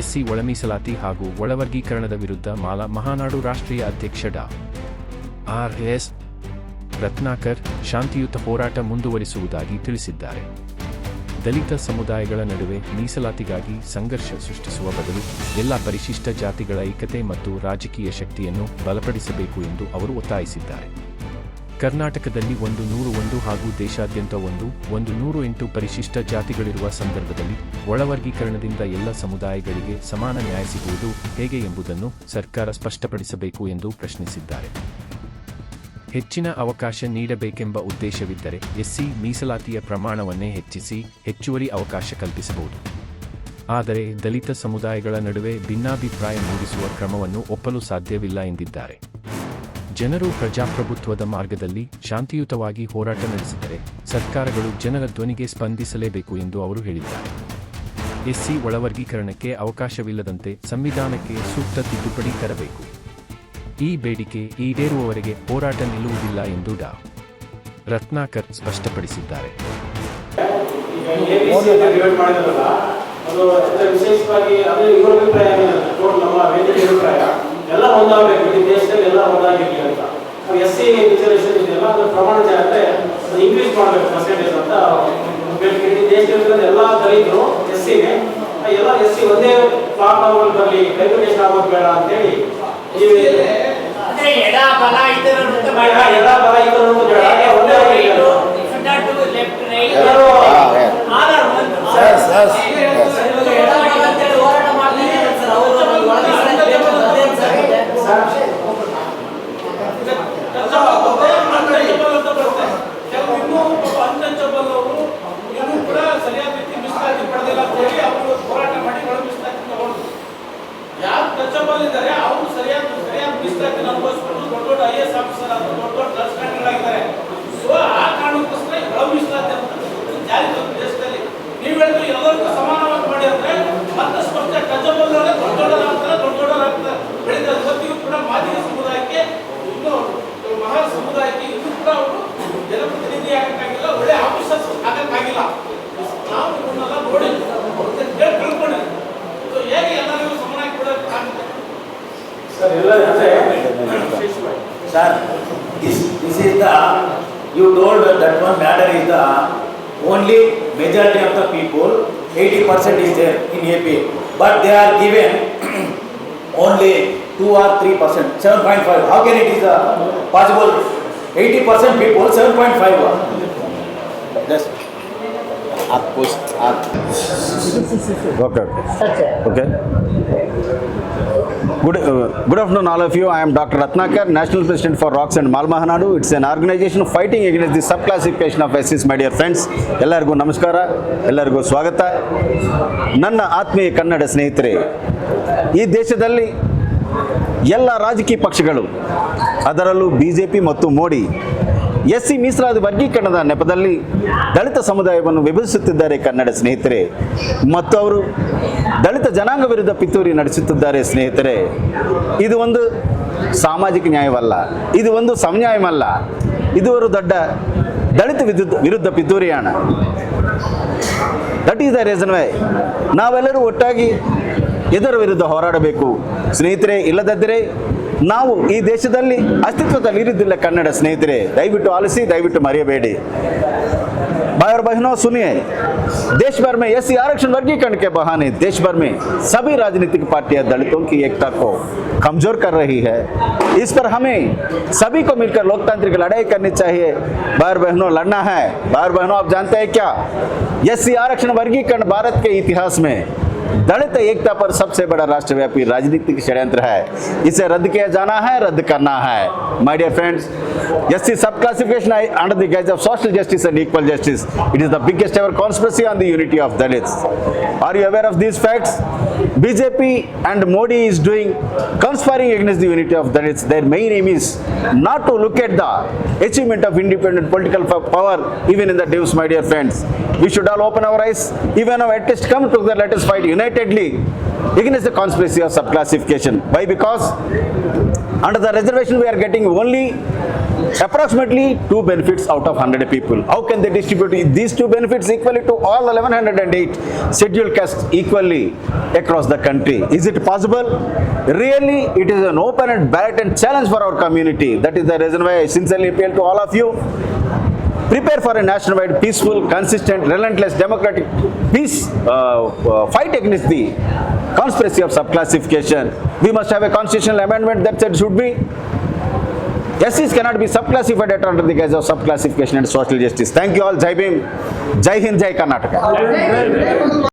SC ಒಳಮೀಸಲಾತಿ ಹಾಗೂ ಒಳವರ್ಗೀಕರಣದ ವಿರುದ್ಧ ಮಹಾನಾಡು ರಾಷ್ಟ್ರೀಯ ಅಧ್ಯಕ್ಷ ಡಾ. ಆರ್.ಎಸ್. ರತ್ನಾಕರ್ ಶಾಂತಿಯುತ ಹೋರಾಟ ಮುಂದುವರಿಸುವುದಾಗಿ ತಿಳಿಸಿದ್ದಾರೆ. ದಲಿತ ಸಮುದಾಯಗಳ ನಡುವೆ ಮೀಸಲಾತಿಗಾಗಿ ಸಂಘರ್ಷ ಸೃಷ್ಟಿಸುವ ಬದಲು ಎಲ್ಲ ಪರಿಶಿಷ್ಟ ಜಾತಿಗಳ ಐಕ್ಯತೆ ಮತ್ತು ರಾಜಕೀಯ ಶಕ್ತಿಯನ್ನು ಬಲಪಡಿಸಬೇಕು ಎಂದು ಅವರು ಒತ್ತಾಯಿಸಿದ್ದಾರೆ. ಕರ್ನಾಟಕದಲ್ಲಿ 101 ಹಾಗೂ ದೇಶಾದ್ಯಂತ 108 ಪರಿಶಿಷ್ಟ ಜಾತಿಗಳಿರುವ ಸಂದರ್ಭದಲ್ಲಿ ಒಳವರ್ಗೀಕರಣದಿಂದ ಎಲ್ಲ ಸಮುದಾಯಗಳಿಗೆ ಸಮಾನ ನ್ಯಾಯ ಸಿಗುವುದು ಹೇಗೆ ಎಂಬುದನ್ನು ಸರ್ಕಾರ ಸ್ಪಷ್ಟಪಡಿಸಬೇಕು ಎಂದು ಪ್ರಶ್ನಿಸಿದ್ದಾರೆ. ಹೆಚ್ಚಿನ ಅವಕಾಶ ನೀಡಬೇಕೆಂಬ ಉದ್ದೇಶವಿದ್ದರೆ ಎಸ್ಸಿ ಮೀಸಲಾತಿಯ ಪ್ರಮಾಣವನ್ನೇ ಹೆಚ್ಚಿಸಿ ಹೆಚ್ಚುವರಿ ಅವಕಾಶ ಕಲ್ಪಿಸಬಹುದು. ಆದರೆ ದಲಿತ ಸಮುದಾಯಗಳ ನಡುವೆ ಭಿನ್ನಾಭಿಪ್ರಾಯ ಮೂಡಿಸುವ ಕ್ರಮವನ್ನು ಒಪ್ಪಲು ಸಾಧ್ಯವಿಲ್ಲ ಎಂದಿದ್ದಾರೆ. ಜನರು ಪ್ರಜಾಪ್ರಭುತ್ವದ ಮಾರ್ಗದಲ್ಲಿ ಶಾಂತಿಯುತವಾಗಿ ಹೋರಾಟ ನಡೆಸಿದರೆ ಸರ್ಕಾರಗಳು ಜನರ ಧ್ವನಿಗೆ ಸ್ಪಂದಿಸಲೇಬೇಕು ಎಂದು ಅವರು ಹೇಳಿದ್ದಾರೆ. ಎಸ್ಸಿ ಒಳವರ್ಗೀಕರಣಕ್ಕೆ ಅವಕಾಶವಿಲ್ಲದಂತೆ ಸಂವಿಧಾನಕ್ಕೆ ಸೂಕ್ತ ತಿದ್ದುಪಡಿ ತರಬೇಕು. ಈ ಬೇಡಿಕೆ ಈಡೇರುವವರೆಗೆ ಹೋರಾಟ ನಿಲ್ಲುವುದಿಲ್ಲ ಎಂದು ಡಾ. ರತ್ನಾಕರ್ ಸ್ಪಷ್ಟಪಡಿಸಿದ್ದಾರೆ. ಎಲ್ಲ ಒಂದಾಗಬೇಕು, ಇಡೀ ದೇಶದಲ್ಲಿ ಎಲ್ಲ ಒಂದಾಗಿರಲಿ ಅಂತ. ಎಸ್ಸಿ ರಿಸರ್ವೇಷನ್ ಇದೆಯಲ್ಲ ಅದರ ಪ್ರಮಾಣ ಜಾಗಕ್ಕೆ ಅದು ಇನ್ಕ್ರೀಸ್ ಮಾಡಬೇಕು ಪರ್ಸೆಂಟೇಜ್ ಅಂತ ಇಡೀ ದೇಶದಲ್ಲಿ ಎಲ್ಲ ದಲಿತರು ಎಸ್ಸಿಗೆ ಎಲ್ಲ ಎಸ್ಸಿ ಒಂದೇ ಪ್ಲಾಟ್ಫಾರ್ಮಲ್ಲಿ ಬರಲಿ, ರೆಗ್ಯುಲೇಷನ್ ಆಗೋದು ಬೇಡ ಅಂತೇಳಿ ಎಡ ಬಲ ಇದನ್ನು Sir, this is the, you told that one matter is the only majority of the people, 80% is there in AP, but they are given only 2 or 3%, 7.5. How can it is possible? 80% people, 7.5. Yes. Okay. Good afternoon, all of you. I am Dr. Ratnakar, National President for ROCKS and Mahanadu. It's an organization fighting against the subclassification of SCs, my dear friends. ಎಲ್ಲರಿಗೂ ನಮಸ್ಕಾರ, ಎಲ್ಲರಿಗೂ ಸ್ವಾಗತ. ನನ್ನ ಆತ್ಮೀಯ ಕನ್ನಡ ಸ್ನೇಹಿತರೆ, ಈ ದೇಶದಲ್ಲಿ ಎಲ್ಲ ರಾಜಕೀಯ ಪಕ್ಷಗಳು, ಅದರಲ್ಲೂ ಬಿಜೆಪಿ ಮತ್ತು ಮೋದಿ, ಎಸ್ಸಿ ಮೀಸಲಾತಿ ವರ್ಗೀಕರಣದ ನೆಪದಲ್ಲಿ ದಲಿತ ಸಮುದಾಯವನ್ನು ವಿಭಜಿಸುತ್ತಿದ್ದಾರೆ ಕನ್ನಡ ಸ್ನೇಹಿತರೆ, ಮತ್ತು ಅವರು ದಲಿತ ಜನಾಂಗ ವಿರುದ್ಧ ಪಿತೂರಿ ನಡೆಸುತ್ತಿದ್ದಾರೆ ಸ್ನೇಹಿತರೆ. ಇದು ಒಂದು ಸಾಮಾಜಿಕ ನ್ಯಾಯವಲ್ಲ, ಇದು ಒಂದು ಸಮನ್ಯಾಯವಲ್ಲ, ಇದು ಒಂದು ದೊಡ್ಡ ದಲಿತ ವಿರುದ್ಧ ಪಿತೂರಿಯಾಣ. That is the reason why ನಾವೆಲ್ಲರೂ ಒಟ್ಟಾಗಿ ಇದರ ವಿರುದ್ಧ ಹೋರಾಡಬೇಕು ಸ್ನೇಹಿತರೆ. ಇಲ್ಲದಿದ್ದರೆ ನಾವು ಈ ದೇಶದಲ್ಲಿ ಅಸ್ತಿತ್ವದಲ್ಲಿ ಇರುವುದಿಲ್ಲ ಕನ್ನಡ ಸ್ನೇಹಿತರೆ. ದಯವಿಟ್ಟು ಆಲಿಸಿ, ದಯವಿಟ್ಟು ಮರೆಯಬೇಡಿ. भाई और बहनों सुनिए, देश भर में एससी आरक्षण वर्गीकरण के बहाने देश भर में सभी राजनीतिक पार्टियां दलितों की एकता को कमजोर कर रही है. इस पर हमें सभी को मिलकर लोकतांत्रिक लड़ाई करनी चाहिए. भाई और बहनों, लड़ना है. भाई और बहनों, आप जानते हैं क्या, एससी आरक्षण वर्गीकरण भारत के इतिहास में दलित एकता पर सबसे बड़ा राष्ट्रव्यापी राजनीतिक षड्यंत्र है. इसे रद्द किया जाना है, रद्द करना है. My dear friends, SC subclassification under the guise of social justice and equal justice, it is the biggest ever conspiracy on the unity of Dalits. Are you aware of these facts? BJP and Modi is doing conspiring against the unity of Dalits. Their main aim is not to look at the achievement of independent political power even in the Devs, my dear friends. We should all open our eyes. Even now, at least come together, let us fight unitedly against the conspiracy of subclassification. Why? Because under the reservation we are getting only approximately 2 benefits out of 100 people. How can they distribute these 2 benefits equally to all 1108 scheduled castes equally across the country? Is it possible? Really, it is an open and blatant challenge for our community. That is the reason why I sincerely appeal to all of you. Prepare for a nationwide, peaceful, consistent, relentless, democratic peace fight against the conspiracy of subclassification. We must have a constitutional amendment that said should be SCs cannot be subclassified under the guise of subclassification and social justice. Thank you all. Jai Bhim, Jai Hind, Jai Karnataka.